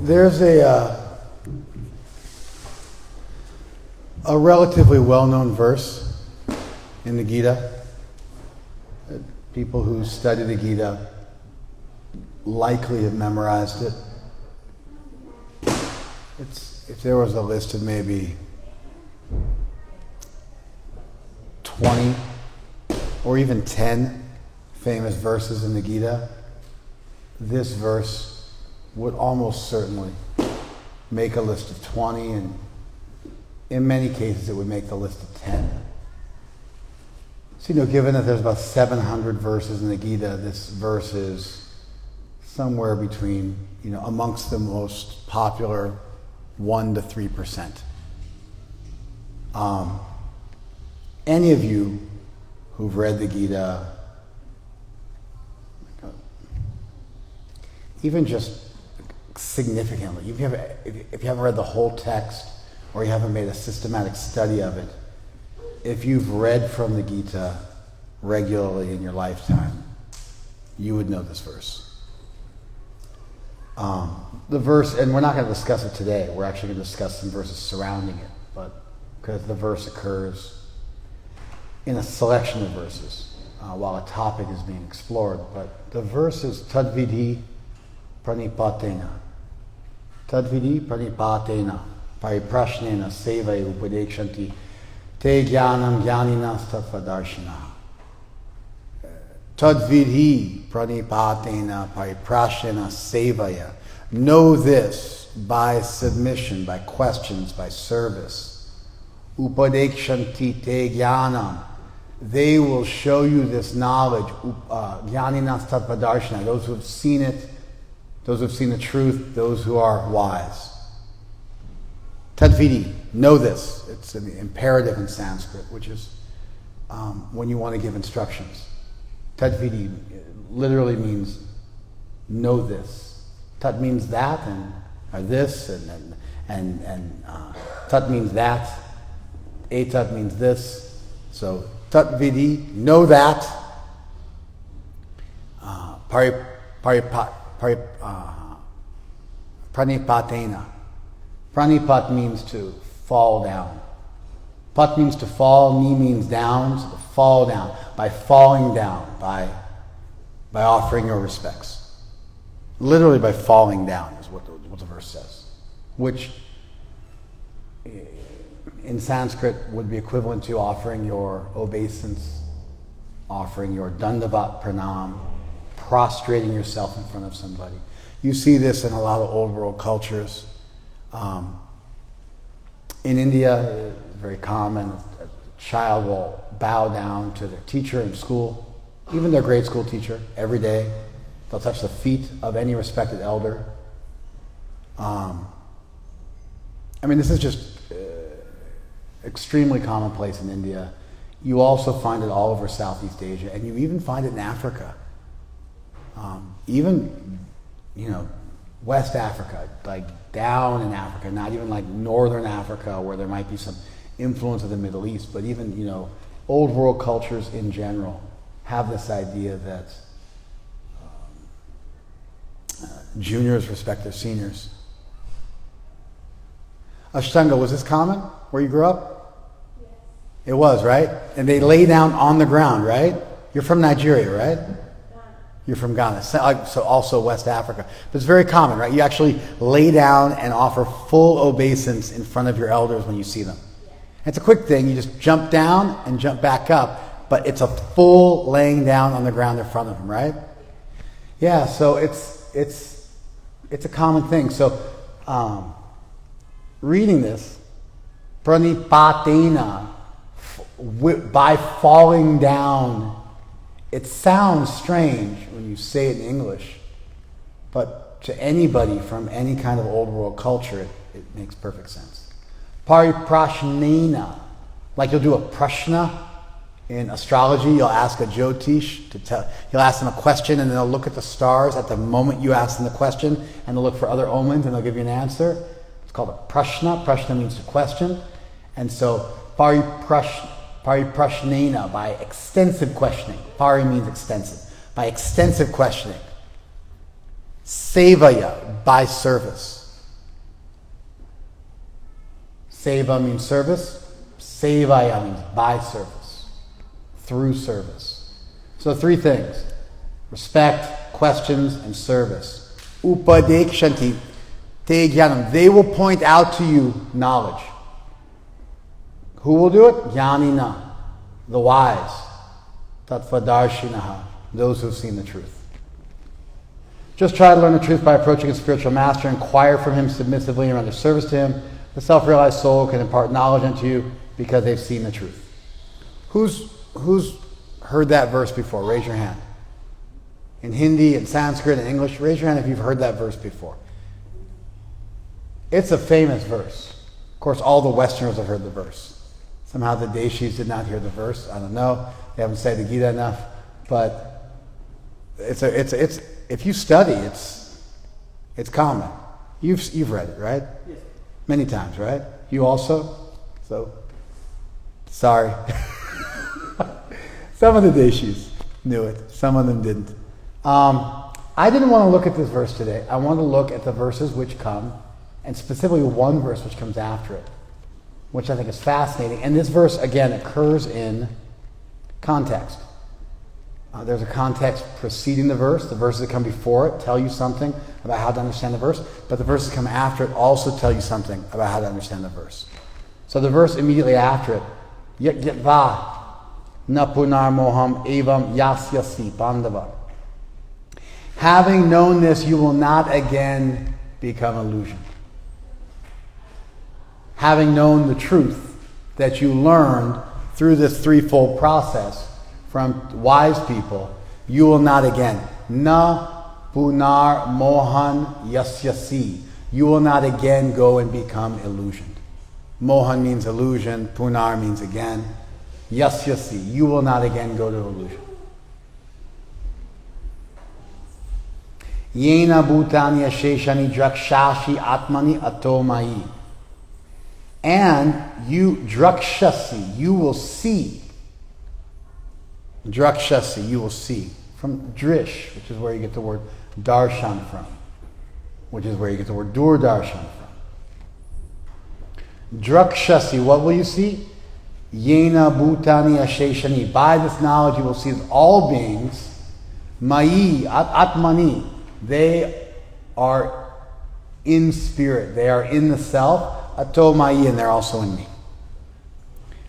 There's a relatively well-known verse in the Gita. People who study the Gita likely have memorized it. If there was a list of maybe 20 or even 10 famous verses in the Gita, this verse would almost certainly make a list of 20, and in many cases it would make the list of 10. So, given that there's about 700 verses in the Gita, this verse is somewhere between, amongst the most popular 1 to 3%. Any of you who've read the Gita, even just significantly, if you haven't read the whole text or you haven't made a systematic study of it, if you've read from the Gita regularly in your lifetime, you would know this verse. The verse, and we're not going to discuss it today, we're actually going to discuss some verses surrounding it, but because the verse occurs in a selection of verses while a topic is being explored. But the verse is Tadvidhi Pranipatena. Tadvidhi Pranipatena Pariprashnena Sevaya Upadekshanti Te Jnanam Jnaninas Tattvadarshina. Tadvidhi Pranipatena Pariprashnena Sevaya. Know this by submission, by questions, by service. Upadekshanti Te Jnanam. They will show you this knowledge. Jnaninas Tattvadarshina. Those who have seen it, those who have seen the truth, those who are wise. Tadvidhi, know this. It's an imperative in Sanskrit, which is when you want to give instructions. Tadvidhi literally means know this. Tat means that, and this, and tat means that. Etat means this. So Tadvidhi, know that. Pranipatena. Pranipat means to fall down. Pat means to fall, ni means down, so to fall down. By falling down, by offering your respects. Literally by falling down is what the verse says. Which in Sanskrit would be equivalent to offering your obeisance, offering your dandavat pranam, prostrating yourself in front of somebody. You see this in a lot of old world cultures. In India, it's very common. A child will bow down to their teacher in school, even their grade school teacher, every day. They'll touch the feet of any respected elder. This is just extremely commonplace in India. You also find it all over Southeast Asia, and you even find it in Africa. West Africa, like down in Africa, not even like northern Africa where there might be some influence of the Middle East, but even, old world cultures in general have this idea that juniors respect their seniors. Ashtanga, was this common where you grew up? Yes. It was, right? And they lay down on the ground, right? You're from Nigeria, right? You're from Ghana, so also West Africa. But it's very common, right? You actually lay down and offer full obeisance in front of your elders when you see them. Yeah. It's a quick thing. You just jump down and jump back up, but it's a full laying down on the ground in front of them, right? Yeah, so it's a common thing. So reading this, pranipatena, by falling down, it sounds strange when you say it in English, but to anybody from any kind of old world culture, it makes perfect sense. Pariprashnena, like you'll do a prashna, In astrology, you'll ask a Jyotish you'll ask them a question and they'll look at the stars at the moment you ask them the question and they'll look for other omens and they'll give you an answer. It's called a prashna. Prashna means to question. And so, pariprashnena, by extensive questioning. Pari means extensive. By extensive questioning. Sevaya, by service. Seva means service. Sevaya means by service. Through service. So 3 things. Respect, questions, and service. Upadekshanti te jnanam. They will point out to you knowledge. Who will do it? Jnanina, the wise. Tattvadarshinaha, those who have seen the truth. Just try to learn the truth by approaching a spiritual master. Inquire from him submissively and render service to him. The self-realized soul can impart knowledge unto you because they've seen the truth. Who's heard that verse before? Raise your hand. In Hindi, in Sanskrit, in English, raise your hand if you've heard that verse before. It's a famous verse. Of course, all the Westerners have heard the verse. Somehow the Deshis did not hear the verse. I don't know. They haven't studied the Gita enough. But if you study, it's common. You've read it, right? Yes. Many times, right? You also? So, sorry. Some of the Deshis knew it. Some of them didn't. I didn't want to look at this verse today. I want to look at the verses which come, and specifically one verse which comes after it, which I think is fascinating. And this verse, again, occurs in context. There's a context preceding the verse. The verses that come before it tell you something about how to understand the verse, but the verses that come after it also tell you something about how to understand the verse. So the verse immediately after it, Yat na punar moham evam yasyasi pandava. Having known this, you will not again become illusioned. Having known the truth that you learned through this threefold process from wise people, you will not again. Na punar mohan yasyasi. You will not again go and become illusioned. Mohan means illusion. Punar means again. Yasyasi. You will not again go to illusion. Yena bhutani asheshani drakshashi atmani atomai. And you, drakshasi, you will see. Drakshasi, you will see. From drish, which is where you get the word darshan from. Which is where you get the word durdarshan from. Drakshasi, what will you see? Yena bhutani asheshani. By this knowledge you will see that all beings, mai, atmani, they are in spirit. They are in the self. Ato mai, and they're also in me.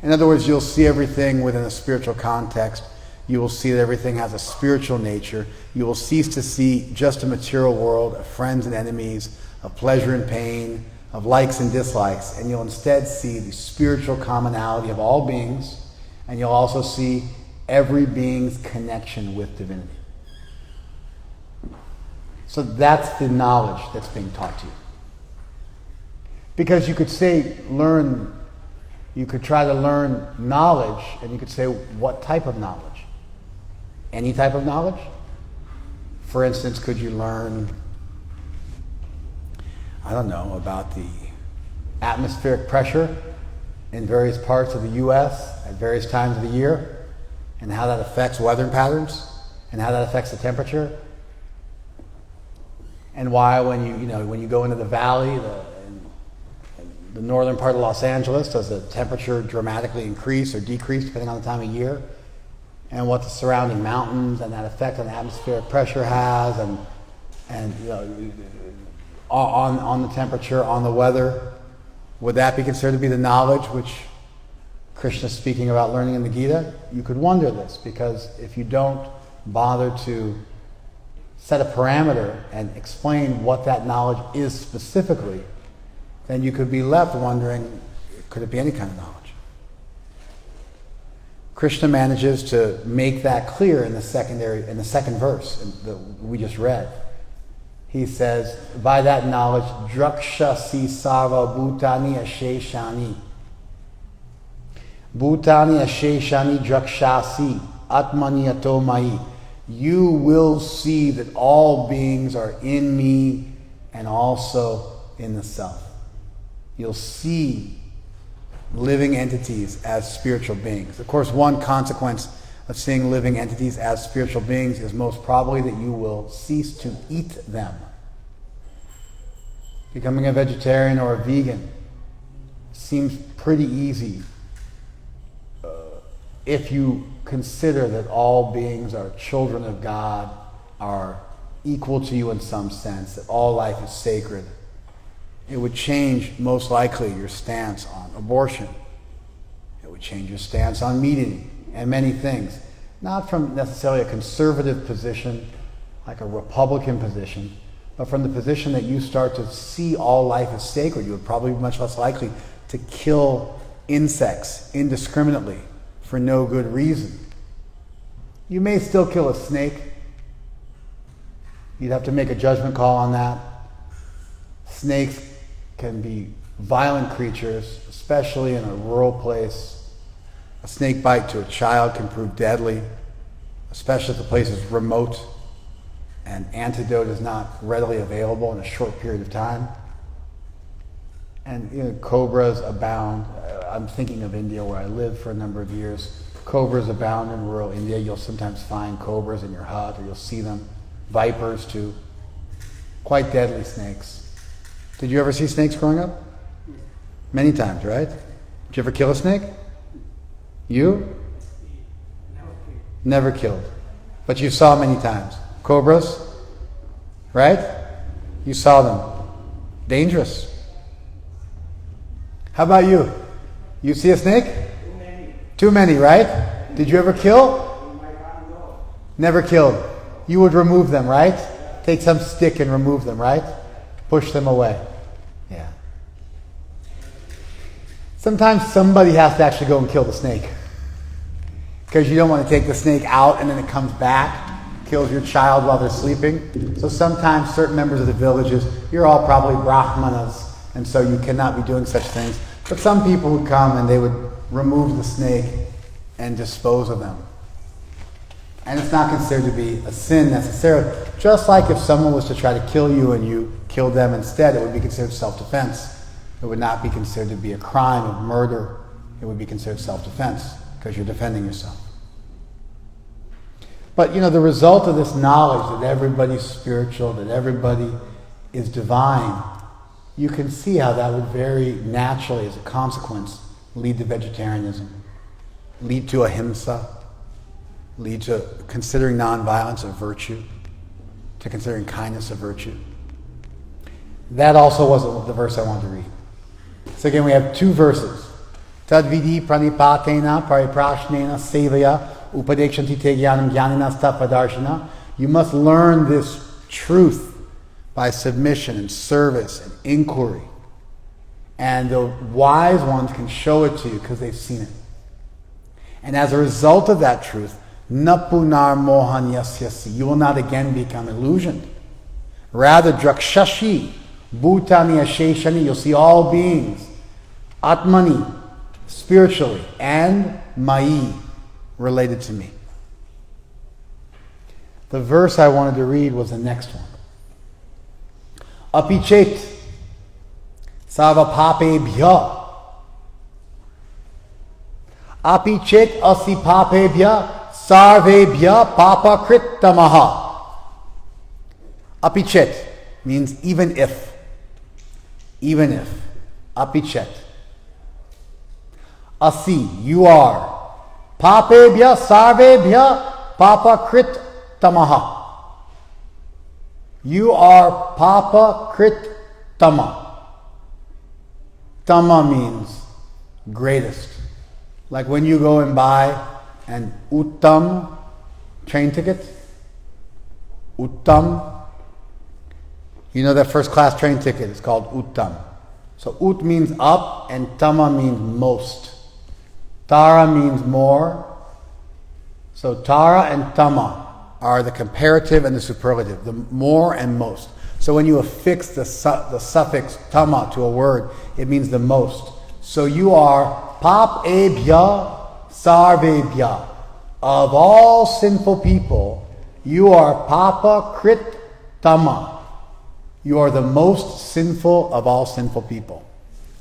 In other words, you'll see everything within a spiritual context. You will see that everything has a spiritual nature. You will cease to see just a material world of friends and enemies, of pleasure and pain, of likes and dislikes, and you'll instead see the spiritual commonality of all beings, and you'll also see every being's connection with divinity. So that's the knowledge that's being taught to you. Because you could say, you could try to learn knowledge, and you could say, what type of knowledge? Any type of knowledge? For instance, could you learn, I don't know, about the atmospheric pressure in various parts of the U.S. at various times of the year, and how that affects weather patterns, and how that affects the temperature, and why when you go into the valley, the northern part of Los Angeles, does the temperature dramatically increase or decrease depending on the time of year, and what the surrounding mountains and that effect on atmospheric pressure has, and on the temperature, on the weather. Would that be considered to be the knowledge which Krishna is speaking about learning in the Gita? You could wonder this, because if you don't bother to set a parameter and explain what that knowledge is specifically, then you could be left wondering, could it be any kind of knowledge? Krishna manages to make that clear in the second verse that we just read. He says, by that knowledge, drakshasi sarva bhutani asheshani. Bhutani asheshani drakshasi atmani atomai. You will see that all beings are in me and also in the self. You'll see living entities as spiritual beings. Of course, one consequence of seeing living entities as spiritual beings is most probably that you will cease to eat them. Becoming a vegetarian or a vegan seems pretty easy if you consider that all beings are children of God, are equal to you in some sense, that all life is sacred. It would change, most likely, your stance on abortion. It would change your stance on meat eating and many things. Not from necessarily a conservative position, like a Republican position, but from the position that you start to see all life as sacred. You would probably be much less likely to kill insects indiscriminately for no good reason. You may still kill a snake. You'd have to make a judgment call on that. Snakes can be violent creatures, especially in a rural place. A snake bite to a child can prove deadly, especially if the place is remote and antidote is not readily available in a short period of time. And cobras abound. I'm thinking of India, where I lived for a number of years. Cobras abound in rural India. You'll sometimes find cobras in your hut, or you'll see them. Vipers too. Quite deadly snakes. Did you ever see snakes growing up? Many times, right? Did you ever kill a snake? You? Never killed. But you saw many times. Cobras? Right? You saw them. Dangerous. How about you? You see a snake? Too many. Too many, right? Did you ever kill? Never killed. You would remove them, right? Take some stick and remove them, right? Push them away. Yeah. Sometimes somebody has to actually go and kill the snake, because you don't want to take the snake out and then it comes back, kills your child while they're sleeping. So sometimes certain members of the villages, you're all probably Brahmanas, and so you cannot be doing such things. But some people would come and they would remove the snake and dispose of them. And it's not considered to be a sin necessarily. Just like if someone was to try to kill you and you killed them instead, it would be considered self-defense. It would not be considered to be a crime of murder. It would be considered self-defense, because you're defending yourself. But the result of this knowledge that everybody's spiritual, that everybody is divine, you can see how that would very naturally, as a consequence, lead to vegetarianism, lead to ahimsa, lead to considering nonviolence a virtue, to considering kindness a virtue. That also wasn't the verse I wanted to read. So again, we have two verses. Tadvidi pranipatena pariprashnena sevaya upadekshanti te jnanam jnanina stapadarshana. You must learn this truth by submission and service and inquiry. And the wise ones can show it to you because they've seen it. And as a result of that truth, napunar mohan yasyasi, you will not again become illusioned. Rather, drakshashi, bhutani asheshani, you'll see all beings, atmani, spiritually, and mai, related to me. The verse I wanted to read was the next one. Apichet savapapebhya. Apichet asipapebhya sarvebhya papakritamaha. Apichet means even if. Even if. Apichet. Asi, you are. Papebhya sarvebhya papakritamaha. You are papakritama. Tama means greatest. Like when you go and buy an uttam train ticket. Uttam. You know that first class train ticket is called uttam. So ut means up and tama means most. Tara means more. So tara and tama are the comparative and the superlative, the more and most. So when you affix the suffix tama to a word, it means the most. So you are papebhya sarvebhya. Of all sinful people, you are papa krit tama. You are the most sinful of all sinful people.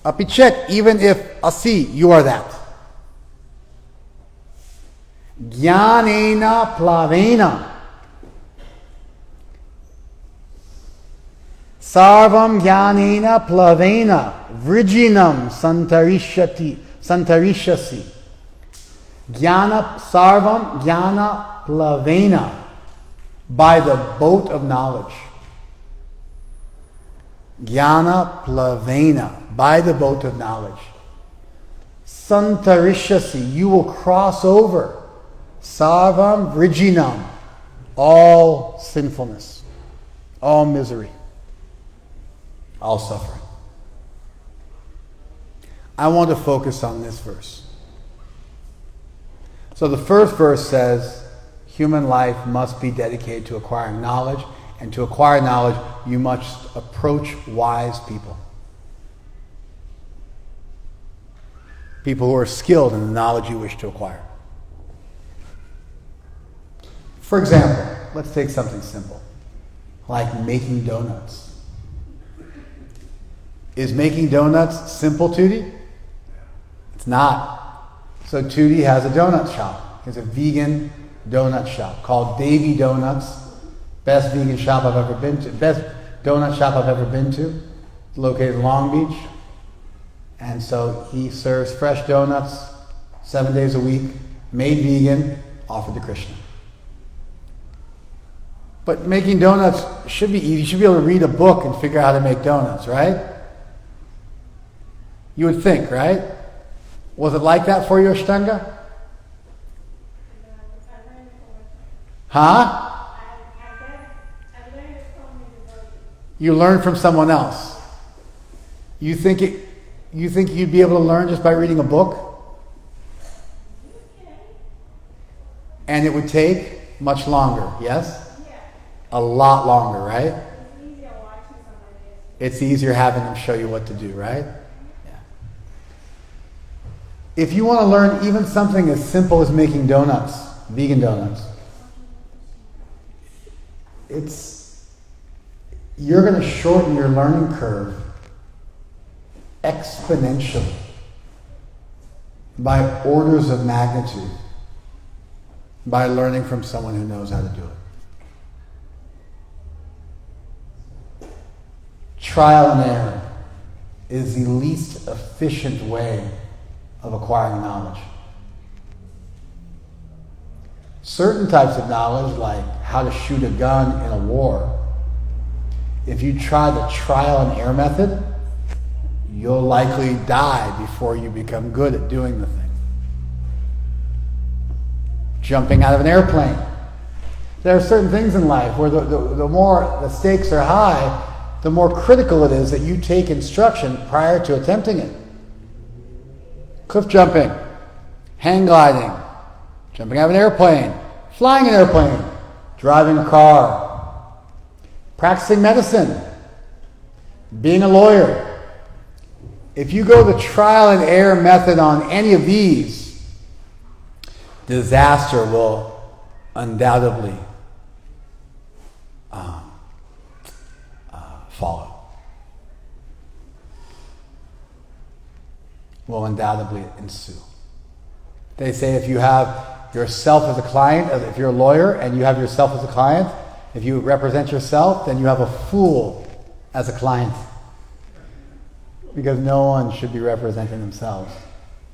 Apichet, even if asi, you are that. Jnanena plavena. Sarvam jnanena plavena. Vrijinam santarishasi. Jnana sarvam jnana plavena. By the boat of knowledge. Jnana plavena. By the boat of knowledge. Santarishasi. You will cross over. Sarvam vrijinam. All sinfulness. All misery. All suffering. I want to focus on this verse. So the first verse says, human life must be dedicated to acquiring knowledge, and to acquire knowledge, you must approach wise people. People who are skilled in the knowledge you wish to acquire. For example, let's take something simple, like making donuts. Is making donuts simple, Tootie? It's not. So Tootie has a donut shop. He has a vegan donut shop called Davy Donuts. Best vegan shop I've ever been to. Best donut shop I've ever been to. It's located in Long Beach. And so he serves fresh donuts 7 days a week, made vegan, offered to Krishna. But making donuts should be easy. You should be able to read a book and figure out how to make donuts, right? You would think, right? Was it like that for you, Ashtanga? Huh? You learned from someone else. You think you'd be able to learn just by reading a book? And it would take much longer, yes? A lot longer, right? It's easier having them show you what to do, right? Yeah. If you want to learn even something as simple as making donuts, vegan donuts, you're going to shorten your learning curve exponentially by orders of magnitude by learning from someone who knows how to do it. Trial and error is the least efficient way of acquiring knowledge. Certain types of knowledge, like how to shoot a gun in a war, if you try the trial and error method, you'll likely die before you become good at doing the thing. Jumping out of an airplane. There are certain things in life where the more the stakes are high, the more critical it is that you take instruction prior to attempting it. Cliff jumping, hang gliding, jumping out of an airplane, flying an airplane, driving a car, practicing medicine, being a lawyer. If you go the trial and error method on any of these, disaster will undoubtedly follow. Will undoubtedly ensue. They say if you have yourself as a client, if you're a lawyer and you have yourself as a client, if you represent yourself, then you have a fool as a client. Because no one should be representing themselves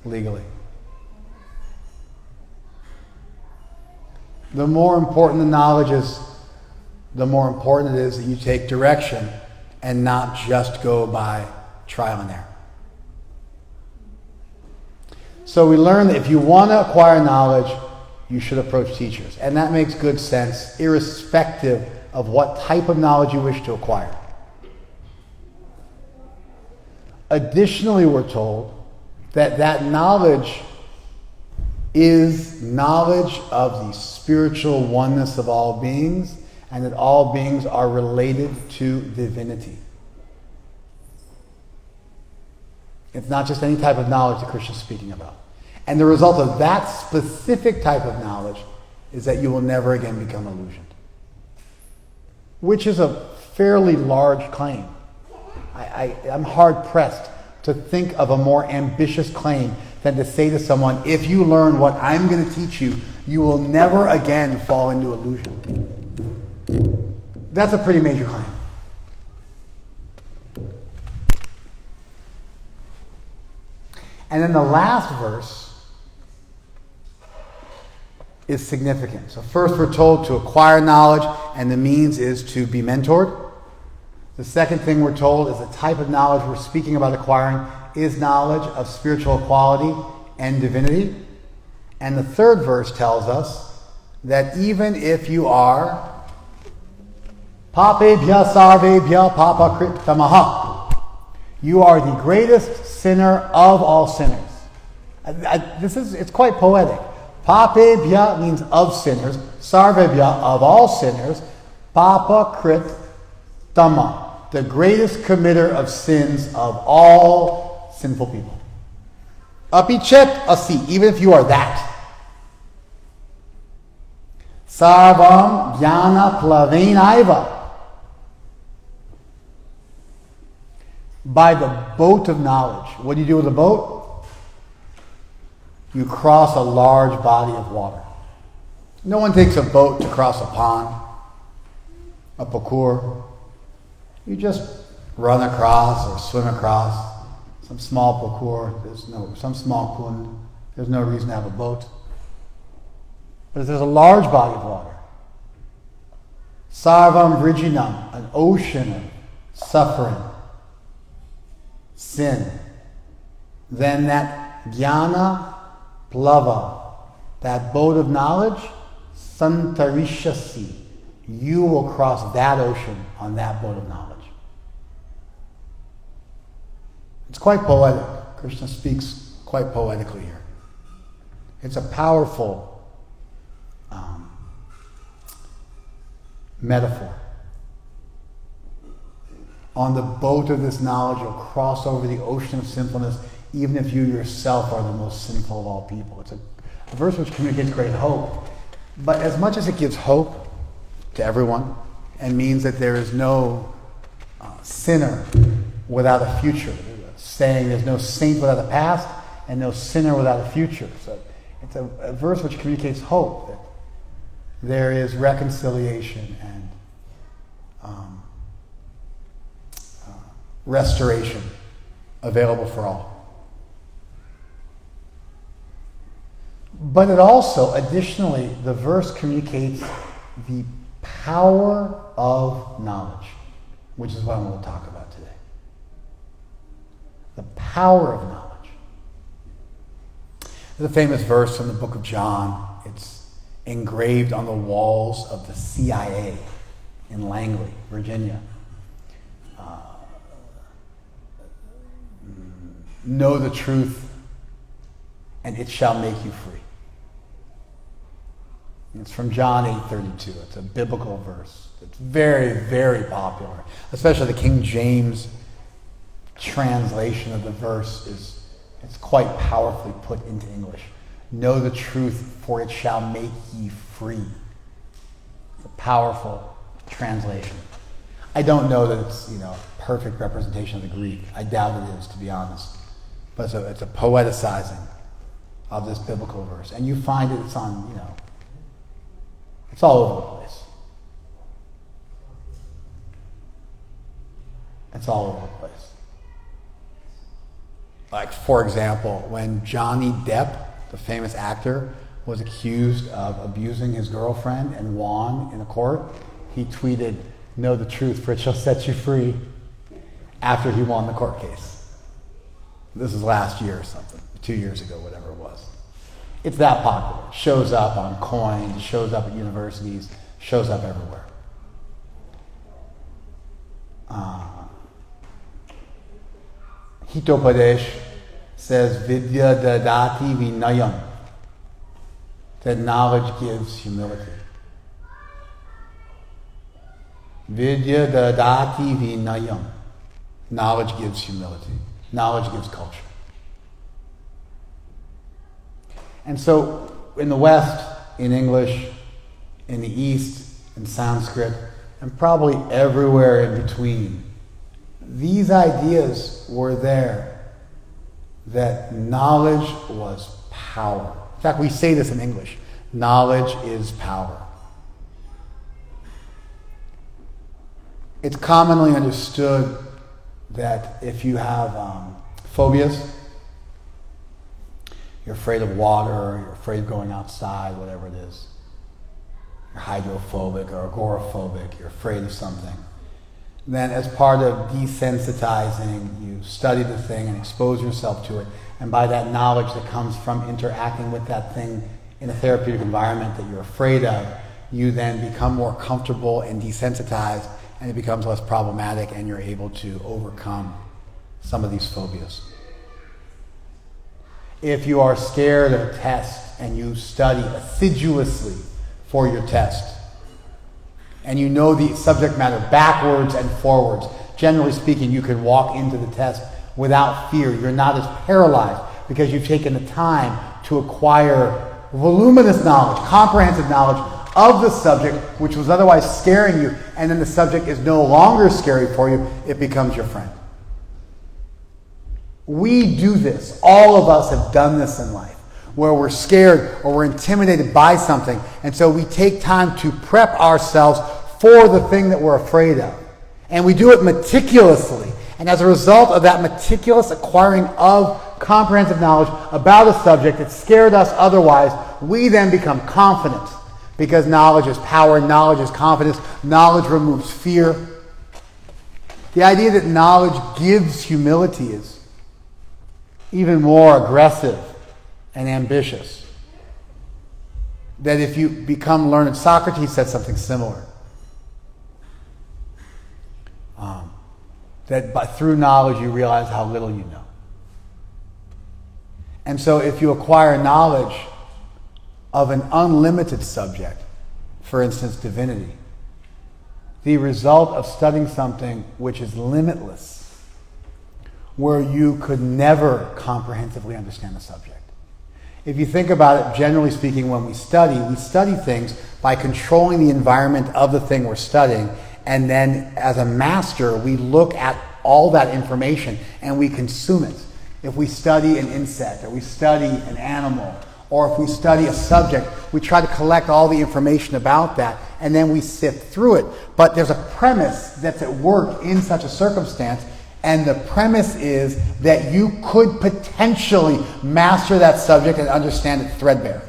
legally. The more important the knowledge is, the more important it is that you take direction and not just go by trial and error. So we learn that if you want to acquire knowledge, you should approach teachers. And that makes good sense, irrespective of what type of knowledge you wish to acquire. Additionally, we're told that knowledge is knowledge of the spiritual oneness of all beings, and that all beings are related to divinity. It's not just any type of knowledge that Krishna is speaking about. And the result of that specific type of knowledge is that you will never again become illusioned. Which is a fairly large claim. I'm hard-pressed to think of a more ambitious claim than to say to someone, if you learn what I'm going to teach you, you will never again fall into illusion. That's a pretty major claim. And then the last verse is significant. So first we're told to acquire knowledge, and the means is to be mentored. The second thing we're told is the type of knowledge we're speaking about acquiring is knowledge of spiritual equality and divinity. And the third verse tells us that even if you are papebhya sarvebhya papakritamaha, you are the greatest sinner of all sinners. It's quite poetic. Papebhya means of sinners, sarvebhya of all sinners, papakritama, the greatest committer of sins of all sinful people. Apichet asi, even if you are that. Sarvam jnana plavenaiva. By the boat of knowledge. What do you do with a boat? You cross a large body of water. No one takes a boat to cross a pond, a parkour. You just run across or swim across some small parkour. Some small kund. There's no reason to have a boat. But if there's a large body of water, sarvam vrijinam, an ocean of suffering, sin, then that jnana plava, that boat of knowledge, santarishasi, you will cross that ocean on that boat of knowledge. It's quite poetic. Krishna speaks quite poetically here. It's a powerful metaphor. On the boat of this knowledge, you'll cross over the ocean of sinfulness, even if you yourself are the most sinful of all people. It's a verse which communicates great hope. But as much as it gives hope to everyone and means that there is no sinner without a future, saying there's no saint without a past and no sinner without a future. So it's a verse which communicates hope, that there is reconciliation and restoration available for all. But it also, additionally, the verse communicates the power of knowledge, which is what I'm going to talk about today. The power of knowledge. There's a famous verse from the book of John. It's engraved on the walls of the CIA in Langley, Virginia. Know the truth, and it shall make you free. It's from John 8:32. It's a biblical verse. It's very, very popular. Especially the King James translation of the verse it's quite powerfully put into English. Know the truth, for it shall make ye free. It's a powerful translation. I don't know that it's a perfect representation of the Greek. I doubt it is, to be honest. But it's a poeticizing of this biblical verse. And you find it's on, it's all over the place. It's all over the place. Like, for example, when Johnny Depp, the famous actor, was accused of abusing his girlfriend and won in a court, he tweeted, "Know the truth, for it shall set you free," after he won the court case. This is last year or something, 2 years ago, whatever it was. It's that popular. It shows up on coins, it shows up at universities, shows up everywhere. Hitopadesh says, Vidya dadati vinayam, that knowledge gives humility. Vidya dadati vinayam, knowledge gives humility. Knowledge gives culture. And so in the West, in English, in the East, in Sanskrit, and probably everywhere in between, these ideas were there that knowledge was power. In fact, we say this in English, knowledge is power. It's commonly understood that if you have phobias, you're afraid of water, you're afraid of going outside, whatever it is, you're hydrophobic or agoraphobic, you're afraid of something, then as part of desensitizing, you study the thing and expose yourself to it, and by that knowledge that comes from interacting with that thing in a therapeutic environment that you're afraid of, you then become more comfortable and desensitized, and it becomes less problematic, and you're able to overcome some of these phobias. If you are scared of a test and you study assiduously for your test, and you know the subject matter backwards and forwards, generally speaking, you can walk into the test without fear. You're not as paralyzed because you've taken the time to acquire voluminous knowledge, comprehensive knowledge of the subject, which was otherwise scaring you, and then the subject is no longer scary for you, it becomes your friend. We do this. All of us have done this in life, where we're scared or we're intimidated by something, and so we take time to prep ourselves for the thing that we're afraid of. And we do it meticulously. And as a result of that meticulous acquiring of comprehensive knowledge about a subject that scared us otherwise, we then become confident. Because knowledge is power, knowledge is confidence, knowledge removes fear. The idea that knowledge gives humility is even more aggressive and ambitious. That if you become learned, Socrates said something similar. That through knowledge you realize how little you know. And so if you acquire knowledge of an unlimited subject, for instance, divinity, the result of studying something which is limitless, where you could never comprehensively understand the subject. If you think about it, generally speaking, when we study things by controlling the environment of the thing we're studying, and then as a master, we look at all that information and we consume it. If we study an insect, or we study an animal, or if we study a subject, we try to collect all the information about that, and then we sift through it. But there's a premise that's at work in such a circumstance, and the premise is that you could potentially master that subject and understand it threadbare.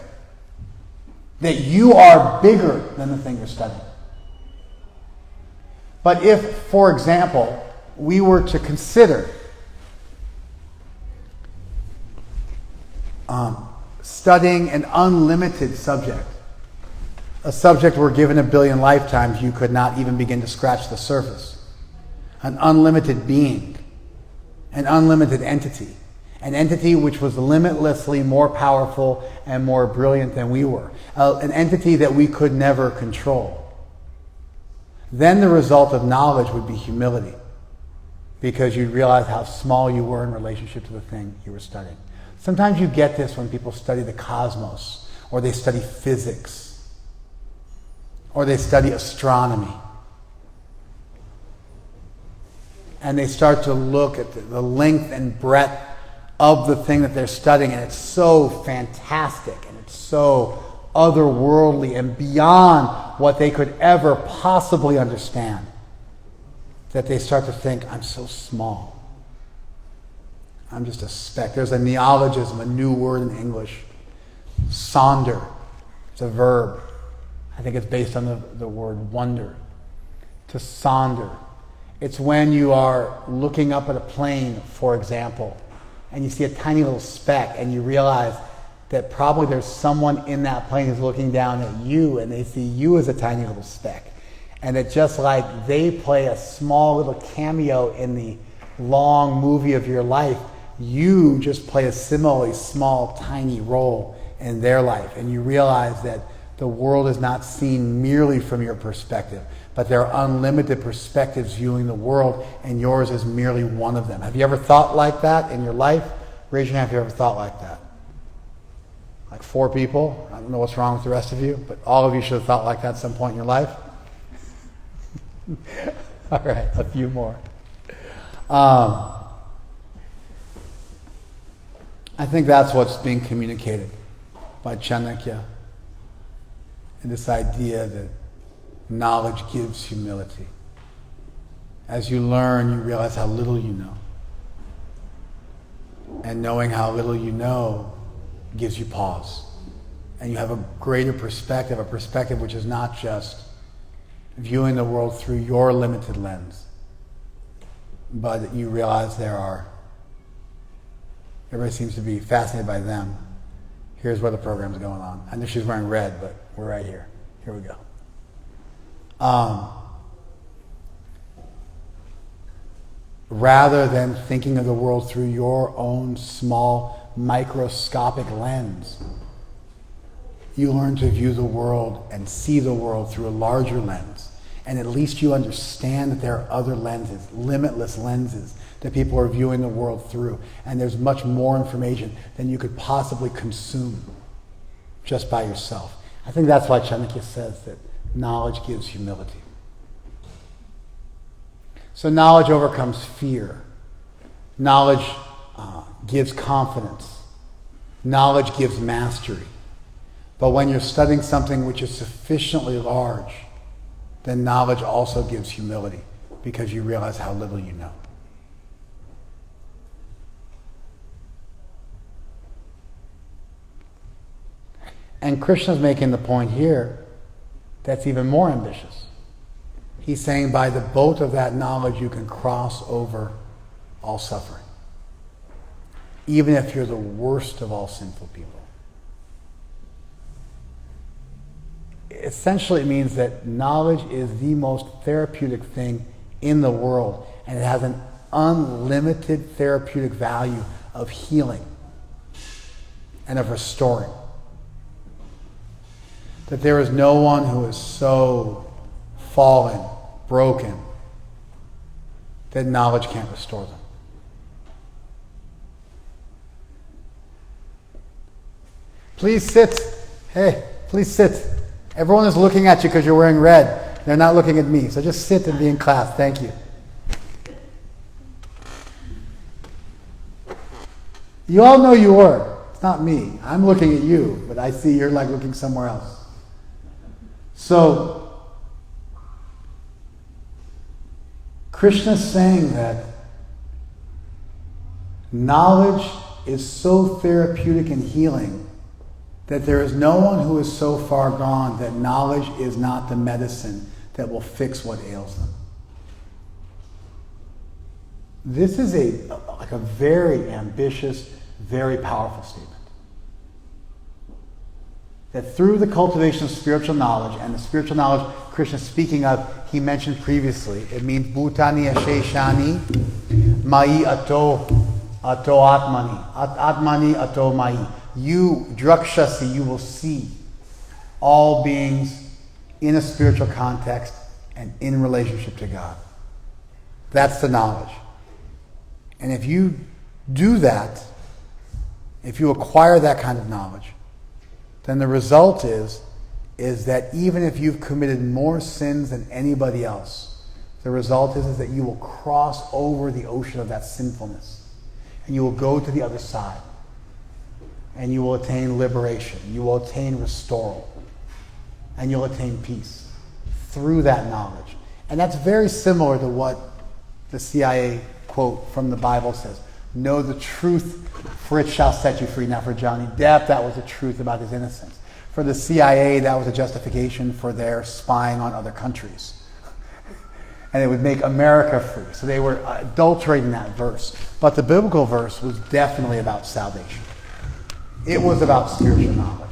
That you are bigger than the thing you're studying. But if, for example, we were to consider studying an unlimited subject, a subject we're given 1 billion lifetimes, you could not even begin to scratch the surface. An unlimited being, an unlimited entity, an entity which was limitlessly more powerful and more brilliant than we were, an entity that we could never control. Then the result of knowledge would be humility, because you'd realize how small you were in relationship to the thing you were studying. Sometimes you get this when people study the cosmos, or they study physics, or they study astronomy. And they start to look at the length and breadth of the thing that they're studying, and it's so fantastic, and it's so otherworldly and beyond what they could ever possibly understand, that they start to think, I'm so small. I'm just a speck. There's a neologism, a new word in English. Sonder. It's a verb. I think it's based on the word wonder. To sonder. It's when you are looking up at a plane, for example, and you see a tiny little speck, and you realize that probably there's someone in that plane who's looking down at you, and they see you as a tiny little speck. And that just like they play a small little cameo in the long movie of your life, you just play a similarly small, tiny role in their life. And you realize that the world is not seen merely from your perspective, but there are unlimited perspectives viewing the world, and yours is merely one of them. Have you ever thought like that in your life? Raise your hand if you ever thought like that. Like 4 people. I don't know what's wrong with the rest of you, but all of you should have thought like that at some point in your life. All right, a few more. I think that's what's being communicated by Chanakya. And this idea that knowledge gives humility. As you learn, you realize how little you know. And knowing how little you know gives you pause. And you have a greater perspective, a perspective which is not just viewing the world through your limited lens, but that you realize everybody seems to be fascinated by them. Here's where the program's going on. I know she's wearing red, but we're right here. Here we go. Rather than thinking of the world through your own small microscopic lens, you learn to view the world and see the world through a larger lens. And at least you understand that there are other lenses, limitless lenses, that people are viewing the world through. And there's much more information than you could possibly consume just by yourself. I think that's why Chanakya says that knowledge gives humility. So knowledge overcomes fear. Knowledge gives confidence. Knowledge gives mastery. But when you're studying something which is sufficiently large, then knowledge also gives humility because you realize how little you know. And Krishna's making the point here that's even more ambitious. He's saying by the boat of that knowledge you can cross over all suffering, even if you're the worst of all sinful people. Essentially, it means that knowledge is the most therapeutic thing in the world, and it has an unlimited therapeutic value of healing and of restoring. That there is no one who is so fallen, broken, that knowledge can't restore them. Please sit. Hey, please sit. Everyone is looking at you because you're wearing red. They're not looking at me. So just sit and be in class. Thank you. You all know you were. It's not me. I'm looking at you, but I see you're like looking somewhere else. So, Krishna's saying that knowledge is so therapeutic and healing that there is no one who is so far gone that knowledge is not the medicine that will fix what ails them. This is a very ambitious, very powerful statement. That through the cultivation of spiritual knowledge, and the spiritual knowledge Krishna is speaking of, he mentioned previously, it means Bhutani Asheshani Mai Ato Atmani. Atmani Ato Mai. You, Drakshasi, you will see all beings in a spiritual context and in relationship to God. That's the knowledge. And if you do that, if you acquire that kind of knowledge, then the result is that even if you've committed more sins than anybody else, the result is that you will cross over the ocean of that sinfulness and you will go to the other side. And you will attain liberation. You will attain restoral. And you'll attain peace through that knowledge. And that's very similar to what the CIA quote from the Bible says. Know the truth, for it shall set you free. Now for Johnny Depp, that was the truth about his innocence. For the CIA, that was a justification for their spying on other countries. And it would make America free. So they were adulterating that verse. But the biblical verse was definitely about salvation. It was about spiritual knowledge.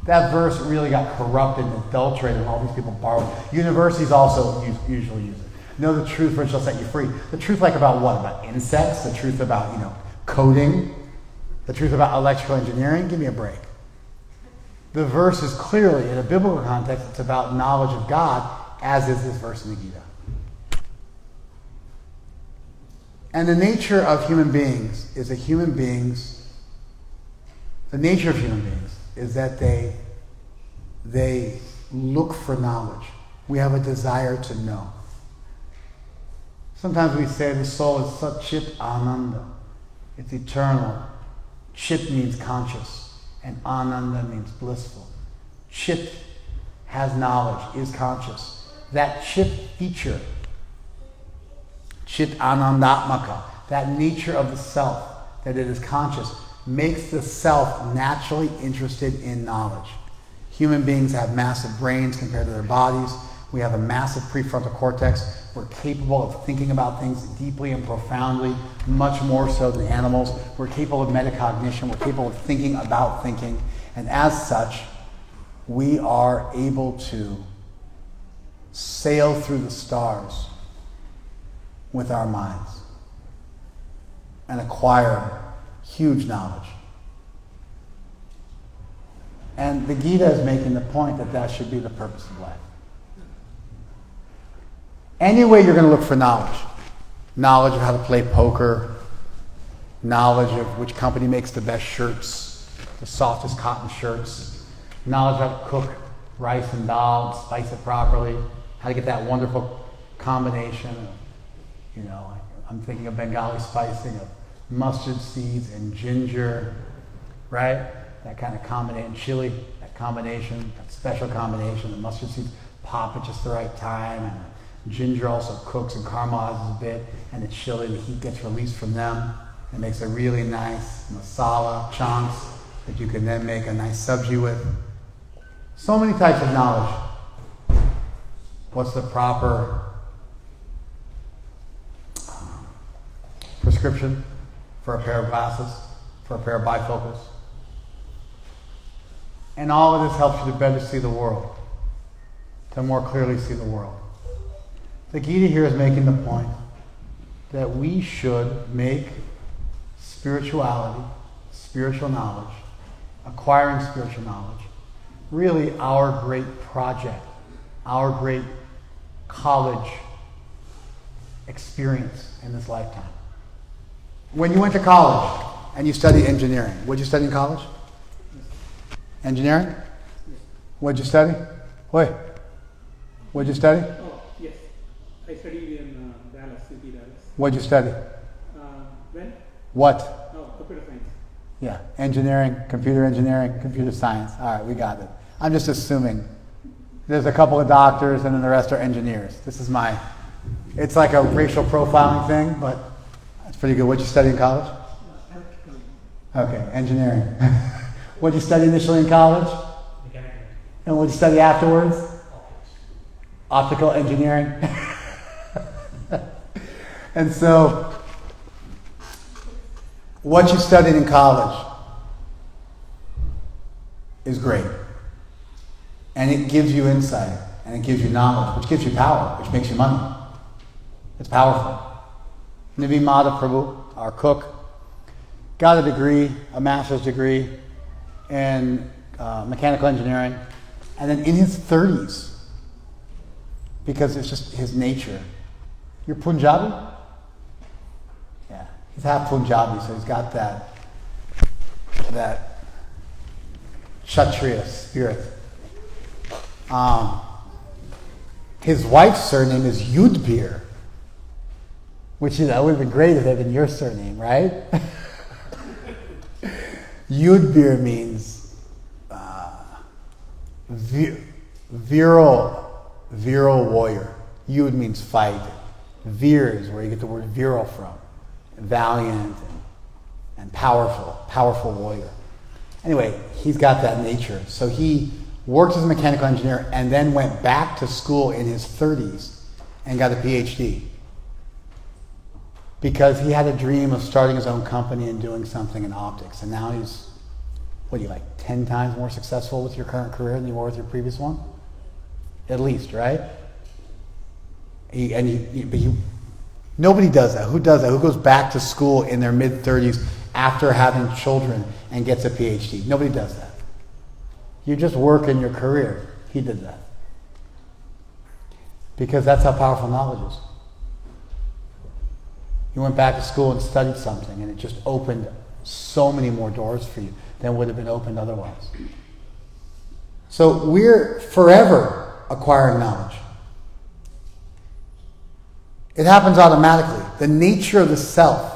That verse really got corrupted and adulterated, and all these people borrowed. Universities also usually use it. Know the truth, for it shall set you free. The truth, like about what? About insects? The truth about, coding? The truth about electrical engineering? Give me a break. The verse is clearly, in a biblical context, it's about knowledge of God as is this verse in the Gita. And the nature of human beings is that the nature of human beings is that they look for knowledge. We have a desire to know. Sometimes we say the soul is Sat-Chit Ananda. It's eternal. Chit means conscious, and Ananda means blissful. Chit has knowledge, is conscious. That chit feature, Chit Anandatmaka, that nature of the self, that it is conscious, makes the self naturally interested in knowledge. Human beings have massive brains compared to their bodies. We have a massive prefrontal cortex. We're capable of thinking about things deeply and profoundly, much more so than animals. We're capable of metacognition. We're capable of thinking about thinking. And as such, we are able to sail through the stars with our minds and acquire huge knowledge. And the Gita is making the point that that should be the purpose of life. Anyway, you're going to look for knowledge. Knowledge of how to play poker, knowledge of which company makes the best shirts, the softest cotton shirts, knowledge of how to cook rice and dal, spice it properly, how to get that wonderful combination of, I'm thinking of Bengali spicing of mustard seeds and ginger, right? That kind of combination, chili, that combination, that special combination. The mustard seeds pop at just the right time, and the ginger also cooks and caramelizes a bit, and the chili, the heat gets released from them. It makes a really nice masala chunks that you can then make a nice sabji with. So many types of knowledge. What's the proper prescription for a pair of glasses, for a pair of bifocals? And all of this helps you to better see the world, to more clearly see the world. The Gita here is making the point that we should make spirituality, spiritual knowledge, acquiring spiritual knowledge, really our great project, our great college experience in this lifetime. When you went to college and you studied engineering, what did you study in college? Engineering? What did you study? Wait. What did you study? Oh, yes. I studied in Dallas, City, Dallas. What did you study? When? What? Oh, computer science. Yeah, engineering, computer science. All right, we got it. I'm just assuming. There's a couple of doctors and then the rest are engineers. It's like a racial profiling thing, but it's pretty good. What did you study in college? Okay, engineering. What did you study initially in college? Mechanical. And what did you study afterwards? Optical engineering. And so, what you studied in college is great. And it gives you insight, and it gives you knowledge, which gives you power, which makes you money. It's powerful. Nivi Mada Prabhu, our cook, got a degree, a master's degree in mechanical engineering, and then in his 30s, because it's just his nature. You're Punjabi? Yeah, he's half Punjabi, so he's got that Kshatriya spirit. His wife's surname is Yudbir, which that would have been great if it had been your surname, right? Yudbir means virile warrior. Yud means fight. Vir is where you get the word virile from. Valiant and powerful warrior. Anyway, he's got that nature. So he worked as a mechanical engineer and then went back to school in his 30s and got a PhD. Because he had a dream of starting his own company and doing something in optics. And now he's, 10 times more successful with your current career than you were with your previous one? At least, right? Nobody does that. Who does that? Who goes back to school in their mid-30s after having children and gets a PhD? Nobody does that. You just work in your career. He did that. Because that's how powerful knowledge is. You went back to school and studied something, and it just opened so many more doors for you than would have been opened otherwise. So we're forever acquiring knowledge. It happens automatically. The nature of the self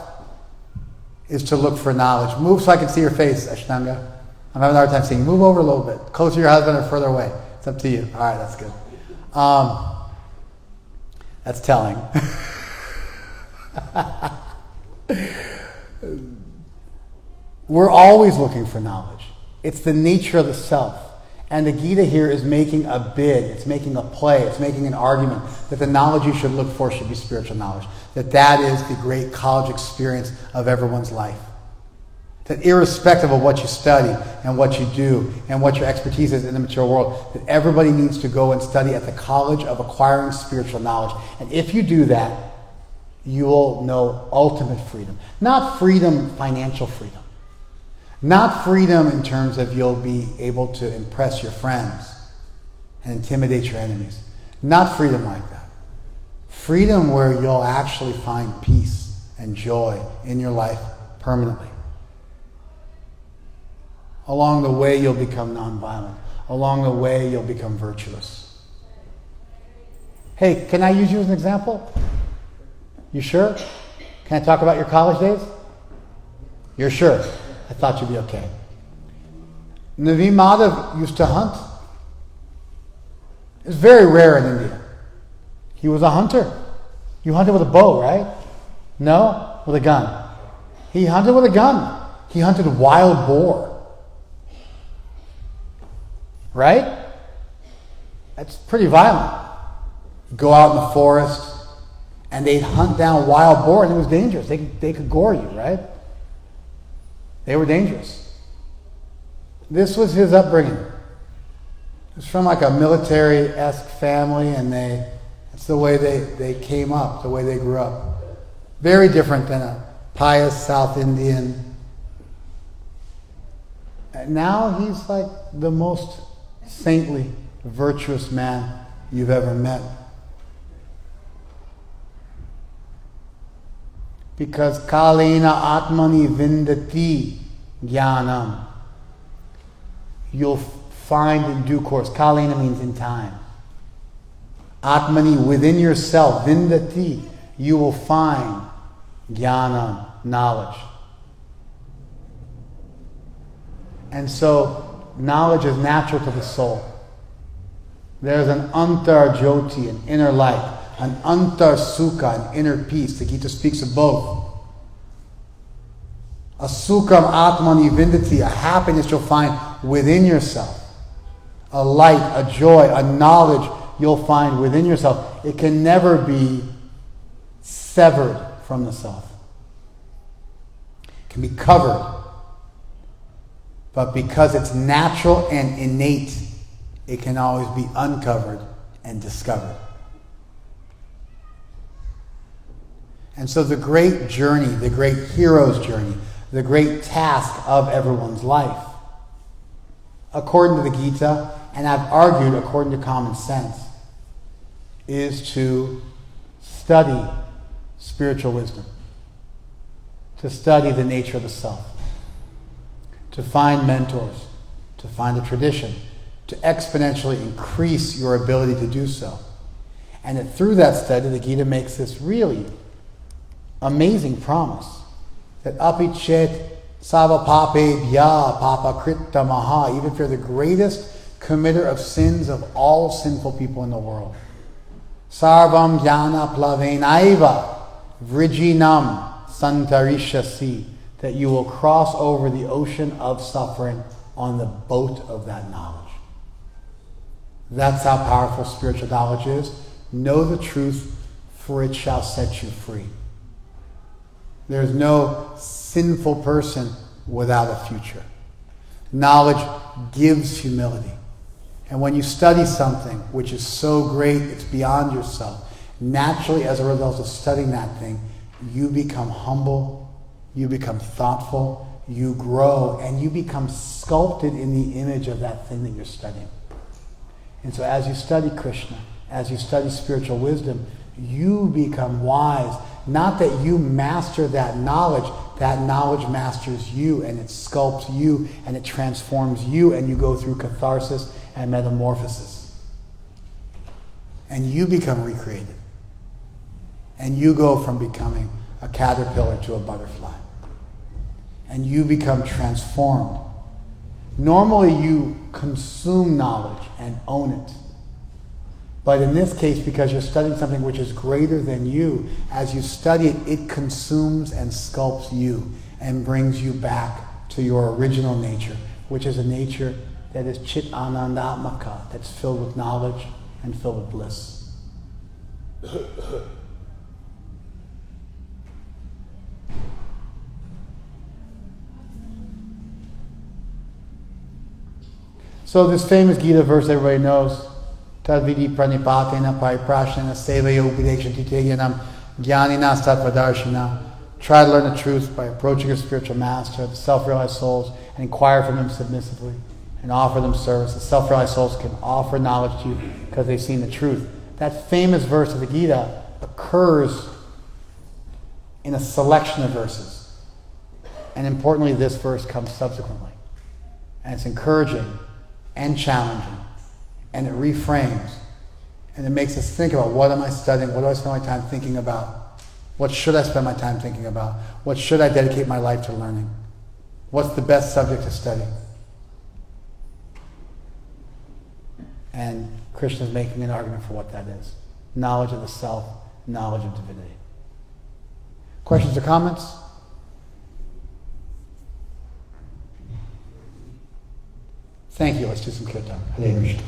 is to look for knowledge. Move so I can see your face, Ashtanga. I'm having a hard time seeing. Move over a little bit. Closer to your husband or further away. It's up to you. All right, that's good. That's telling. We're always looking for knowledge. It's the nature of the self. And the Gita here is making a bid, it's making a play, it's making an argument that the knowledge you should look for should be spiritual knowledge. That is the great college experience of everyone's life. That irrespective of what you study and what you do and what your expertise is in the material world, that everybody needs to go and study at the college of acquiring spiritual knowledge. And if you do that, you will know ultimate freedom. Not freedom, financial freedom. Not freedom in terms of you'll be able to impress your friends and intimidate your enemies. Not freedom like that. Freedom where you'll actually find peace and joy in your life permanently. Along the way, you'll become nonviolent. Along the way, you'll become virtuous. Hey, can I use you as an example? You sure? Can I talk about your college days? You're sure? I thought you'd be okay. Naveen Madhav used to hunt. It's very rare in India. He was a hunter. You hunted with a bow, right? No? With a gun. He hunted with a gun. He hunted wild boar. Right? That's pretty violent. Go out in the forest and they'd hunt down wild boar, and it was dangerous. They could gore you, right? They were dangerous. This was his upbringing. He was from like a military-esque family, and that's the way they came up, the way they grew up. Very different than a pious South Indian. And now he's like the most saintly, virtuous man you've ever met. Because kalena atmani vindati jnanam. You'll find in due course. Kalena means in time. Atmani, within yourself, vindati, you will find jnanam, knowledge. And so, knowledge is natural to the soul. There's an antar jyoti, an inner light. An antar sukha, an inner peace. The Gita speaks of both. A sukham atmani vindati, a happiness you'll find within yourself. A light, a joy, a knowledge you'll find within yourself. It can never be severed from the self. It can be covered. But because it's natural and innate, it can always be uncovered and discovered. And so the great journey, the great hero's journey, the great task of everyone's life, according to the Gita, and I've argued according to common sense, is to study spiritual wisdom, to study the nature of the self, to find mentors, to find a tradition, to exponentially increase your ability to do so. And that through that study, the Gita makes this really amazing promise that apichet savapape papa kritta maha, even if you're the greatest committer of sins of all sinful people in the world, sarvam jnana plavenaiva vrijinam santarishasi, that you will cross over the ocean of suffering on the boat of that knowledge. That's how powerful spiritual knowledge is. Know the truth, for it shall set you free. There's no sinful person without a future. Knowledge gives humility. And when you study something which is so great, it's beyond yourself, naturally, as a result of studying that thing, you become humble, you become thoughtful, you grow, and you become sculpted in the image of that thing that you're studying. And so as you study Krishna, as you study spiritual wisdom, you become wise. Not that you master that knowledge masters you, and it sculpts you, and it transforms you, and you go through catharsis and metamorphosis. And you become recreated. And you go from becoming a caterpillar to a butterfly. And you become transformed. Normally you consume knowledge and own it. But in this case, because you're studying something which is greater than you, as you study it, it consumes and sculpts you and brings you back to your original nature, which is a nature that is chit anandatmaka, that's filled with knowledge and filled with bliss. So this famous Gita verse everybody knows, Tadvidi pranipatena pariprashnena sevaya upidekshantiteyanam jnanina sattvadarshina. Try to learn the truth by approaching a spiritual master, the self-realized souls, and inquire from them submissively and offer them service. The self-realized souls can offer knowledge to you because they've seen the truth. That famous verse of the Gita occurs in a selection of verses. And importantly, this verse comes subsequently. And it's encouraging and challenging. And it reframes. And it makes us think about, what am I studying? What do I spend my time thinking about? What should I spend my time thinking about? What should I dedicate my life to learning? What's the best subject to study? And Krishna's making an argument for what that is. Knowledge of the self, knowledge of divinity. Questions or comments? Thank you. Let's do some kirtan. Hare Krishna.